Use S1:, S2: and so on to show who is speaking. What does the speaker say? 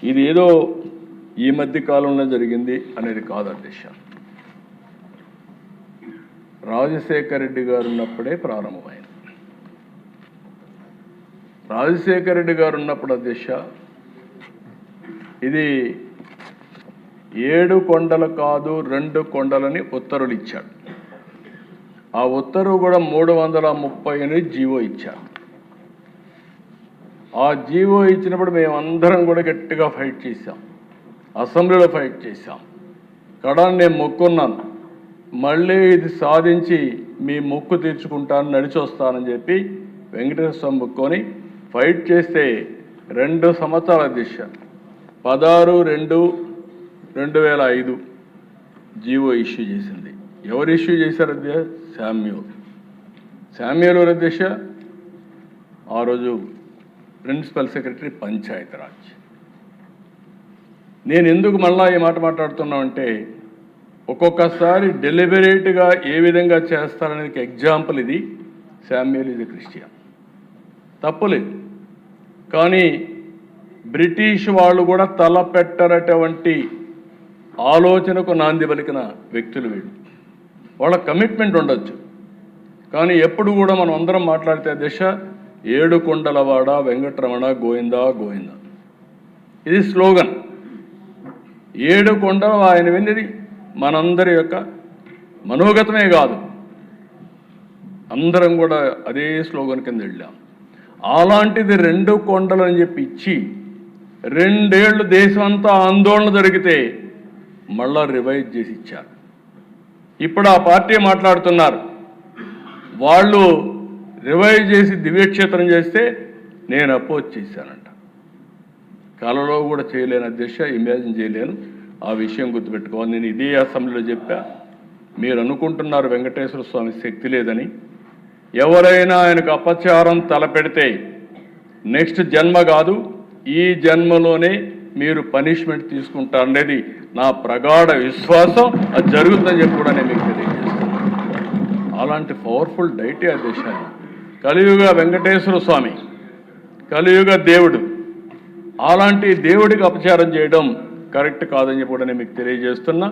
S1: ఇది ఏదో ఈ మధ్య కాలంలో జరిగింది అనేది కాదు అధ్యక్ష. రాజశేఖర రెడ్డి గారు ఉన్నప్పుడే ప్రారంభమైంది. రాజశేఖర రెడ్డి గారు ఉన్నప్పుడు అధ్యక్ష ఇది 7 కొండలు కాదు 2 కొండలని ఉత్తర్వులు ఇచ్చాడు. ఆ ఉత్తర్వు కూడా 338 జీవో ఇచ్చారు. ఆ జీవో ఇచ్చినప్పుడు మేమందరం కూడా గట్టిగా ఫైట్ చేశాం, అసెంబ్లీలో ఫైట్ చేశాం. కడాన్ని నేను మొక్కున్నాను, మళ్ళీ ఇది సాధించి మీ మొక్కు తీర్చుకుంటాను, నడిచి వస్తానని చెప్పి వెంకటేశ్వర స్వామి మొక్కుని ఫైట్ చేస్తే 2 సంవత్సరాల దిశ 16/2/2005 జీవో ఇష్యూ చేసింది. ఎవరు ఇష్యూ చేశారు అధ్యక్ష? శామ్యూల్ అధ్యక్ష ఆ రోజు ప్రిన్సిపల్ సెక్రటరీ పంచాయతీరాజ్. నేను ఎందుకు మళ్ళా ఈ మాట మాట్లాడుతున్నామంటే ఒక్కొక్కసారి డెలిబరేట్గా ఏ విధంగా చేస్తారనేది ఎగ్జాంపుల్ ఇది. శామ్యూల్ ఇది క్రిస్టియన్, తప్పులేదు. కానీ బ్రిటిష్ వాళ్ళు కూడా తలపెట్టరటువంటి ఆలోచనకు నాంది పలికిన వ్యక్తులు వీళ్ళు. వాళ్ళ కమిట్మెంట్ ఉండొచ్చు, కానీ ఎప్పుడు కూడా మనం అందరం మాట్లాడితే దిశ 7 కొండలవాడ వెంకటరమణ గోవిందా గోవిందా, ఇది స్లోగన్. 7 కొండలు ఆయన విన్నది మనందరి యొక్క మనోగతమే కాదు, అందరం కూడా అదే స్లోగన్ కింద వెళ్ళాం. అలాంటిది 2 కొండలు అని చెప్పి ఇచ్చి 2 ఏళ్ళు దేశం అంతా ఆందోళన జరిగితే మళ్ళా రివైజ్ చేసి ఇచ్చారు. ఇప్పుడు ఆ పార్టీ మాట్లాడుతున్నారు, వాళ్ళు రివైజ్ చేసి దివ్యక్షేత్రం చేస్తే నేను అపోజ్ చేశానంట. కలలో కూడా చేయలేను అధ్యక్ష, ఇమాజిన్ చేయలేను. ఆ విషయం గుర్తుపెట్టుకోవాలి. నేను ఇదే అసెంబ్లీలో చెప్పా. మీరు అనుకుంటున్నారు వెంకటేశ్వర స్వామి శక్తి లేదని. ఎవరైనా ఆయనకు అపచారం తలపెడితే నెక్స్ట్ జన్మ కాదు, ఈ జన్మలోనే మీరు పనిష్మెంట్ తీసుకుంటారనేది నా ప్రగాఢ విశ్వాసం. అది జరుగుతుందని చెప్పి కూడా నేను మీకు తెలియజేస్తాను. అలాంటి పవర్ఫుల్ డైటీ అధ్యక్ష. కలియుగ వెంకటేశ్వర స్వామి, కలియుగ దేవుడు, అలాంటి దేవుడికి అపచారం చేయడం కరెక్ట్ కాదని చెప్పి కూడా నేను మీకు తెలియజేస్తున్నా.